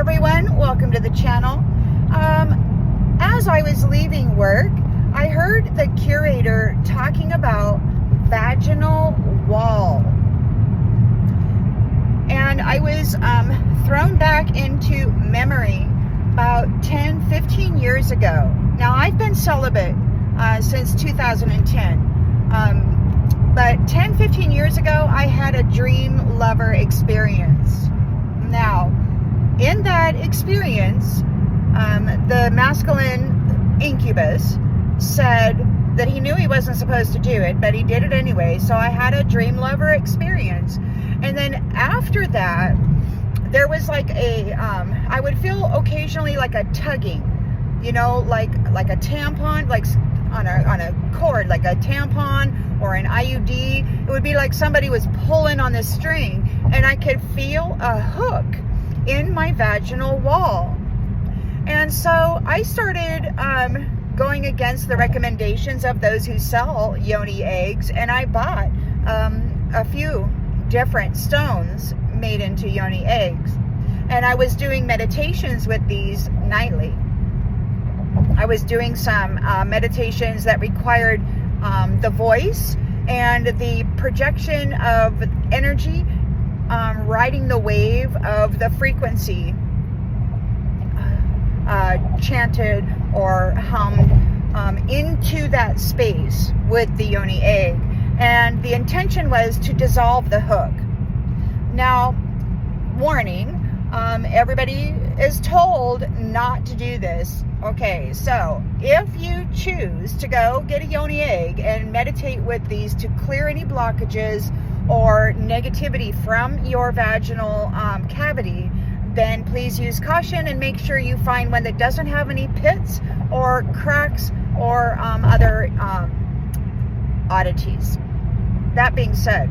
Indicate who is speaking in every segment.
Speaker 1: everyone, welcome to the channel. As I was leaving work, I heard the curator talking about vaginal wall. And I was thrown back into memory about 10-15 years ago. Now, I've been celibate since 2010. But 10-15 years ago, I had a dream lover experience. Now, in that experience, the masculine Incubus said that he knew he wasn't supposed to do it, but he did it anyway. So I had a dream lover experience. And then after that, there was like I would feel occasionally like a tugging, you know, like a tampon, like on a cord, like a tampon or an IUD. It would be like somebody was pulling on the string, and I could feel a hook in my vaginal wall. And so I started going against the recommendations of those who sell yoni eggs, and I bought a few different stones made into yoni eggs, and I was doing meditations with these nightly. I was doing some meditations that required the voice and the projection of energy, riding the wave of the frequency chanted or hummed into that space with the yoni egg. And the intention was to dissolve the hook. Now, warning, everybody is told not to do this. Okay, so if you choose to go get a yoni egg and meditate with these to clear any blockages or negativity from your vaginal cavity, then please use caution and make sure you find one that doesn't have any pits or cracks or other oddities. That being said,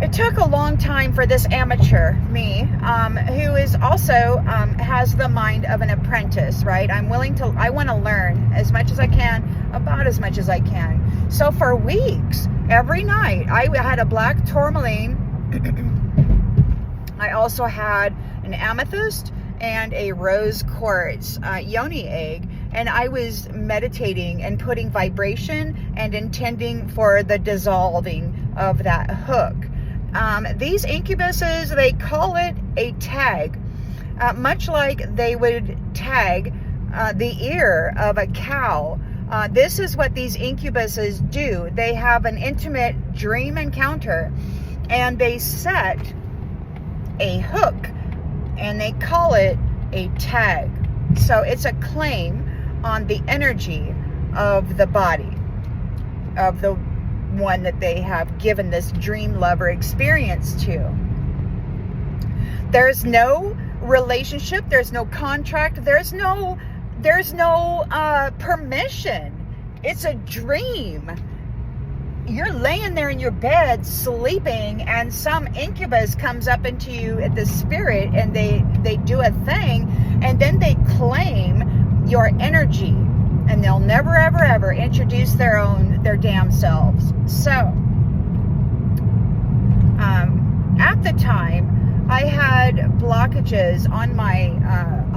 Speaker 1: it took a long time for this amateur, me, who is also has the mind of an apprentice, right? I want to learn as much as I can, about as much as I can. So for weeks, every night, I had a black tourmaline. I also had an amethyst and a rose quartz yoni egg, and I was meditating and putting vibration and intending for the dissolving of that hook. These incubuses, they call it a tag, much like they would tag the ear of a cow. This is what these incubuses do. They have an intimate dream encounter, and they set a hook, and they call it a tag. So it's a claim on the energy of the body of the one that they have given this dream lover experience to. There's no relationship, there's no contract, there's no permission. It's a dream. You're laying there in your bed sleeping, and some incubus comes up into you at the spirit, and they do a thing, and then they claim your energy, and they'll never ever ever introduce their damn selves. So at the time, I had blockages on my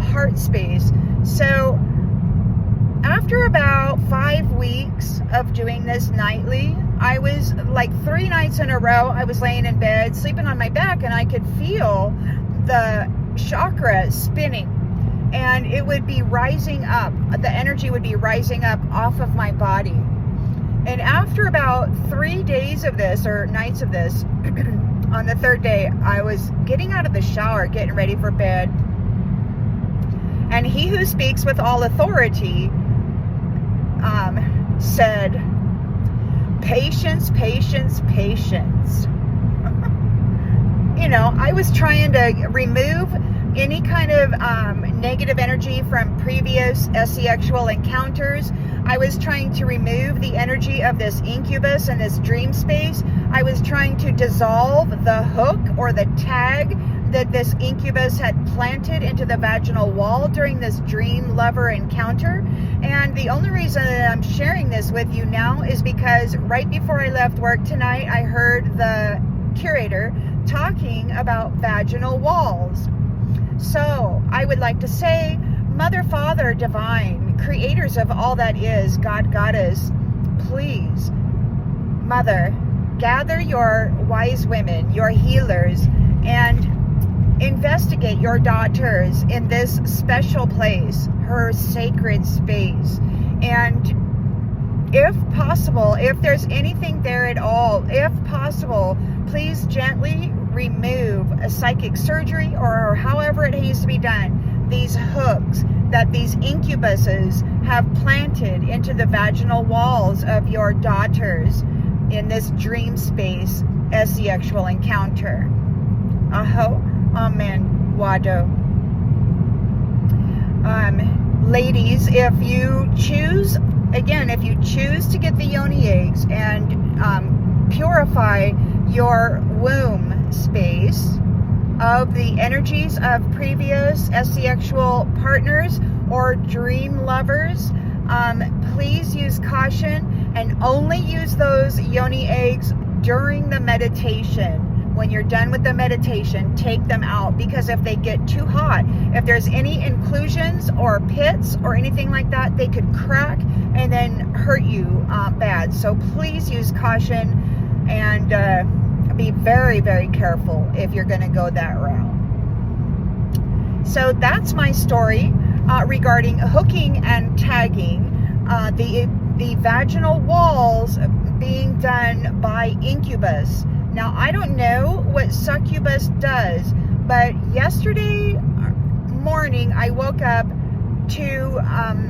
Speaker 1: heart space. So after about 5 weeks of doing this nightly, I was like 3 nights in a row, I was laying in bed, sleeping on my back, and I could feel the chakra spinning, and it would be rising up. The energy would be rising up off of my body. And after about 3 days of this, or nights of this, on the third day, I was getting out of the shower, getting ready for bed. And he who speaks with all authority said, patience, patience, patience. You know, I was trying to remove any kind of negative energy from previous sexual encounters. I was trying to remove the energy of this incubus and this dream space. I was trying to dissolve the hook or the tag that this incubus had planted into the vaginal wall during this dream lover encounter. And the only reason that I'm sharing this with you now is because right before I left work tonight, I heard the curator talking about vaginal walls. So I would like to say, Mother, Father, Divine, creators of all that is, God, Goddess, please, Mother, gather your wise women, your healers, and investigate your daughters in this special place, her sacred space. And if possible, if there's anything there at all, if possible, please gently remove a psychic surgery or however it needs to be done, these hooks that these incubuses have planted into the vaginal walls of your daughters in this dream space as the actual encounter. Aho, amen, Wado. Ladies, if you choose, again, if you choose to get the yoni eggs and purify your womb space of the energies of previous sexual partners or dream lovers, please use caution and only use those yoni eggs during the meditation. When you're done with the meditation, take them out, because if they get too hot, if there's any inclusions or pits or anything like that, they could crack and then hurt you bad. So please use caution and be very, very careful if you're going to go that route. So that's my story regarding hooking and tagging the vaginal walls being done by Incubus. Now, I don't know what Succubus does, but yesterday morning I woke up to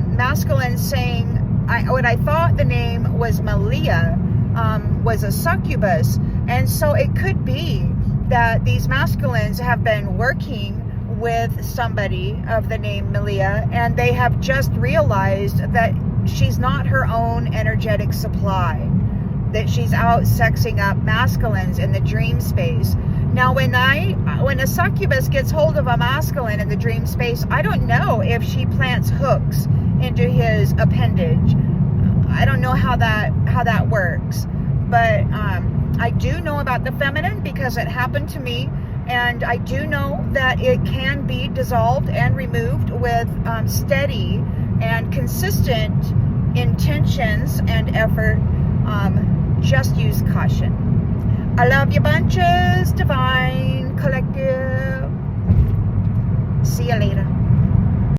Speaker 1: masculine saying what I thought the name was Malia was a succubus. And so it could be that these masculines have been working with somebody of the name Malia, and they have just realized that she's not her own energetic supply, that she's out sexing up masculines in the dream space. Now, when a succubus gets hold of a masculine in the dream space, I don't know if she plants hooks into his appendage. I don't know how that works, but I do know about the feminine because it happened to me, and I do know that it can be dissolved and removed with steady and consistent intentions and effort. Just use caution. I love you bunches, Divine Collective. See you later.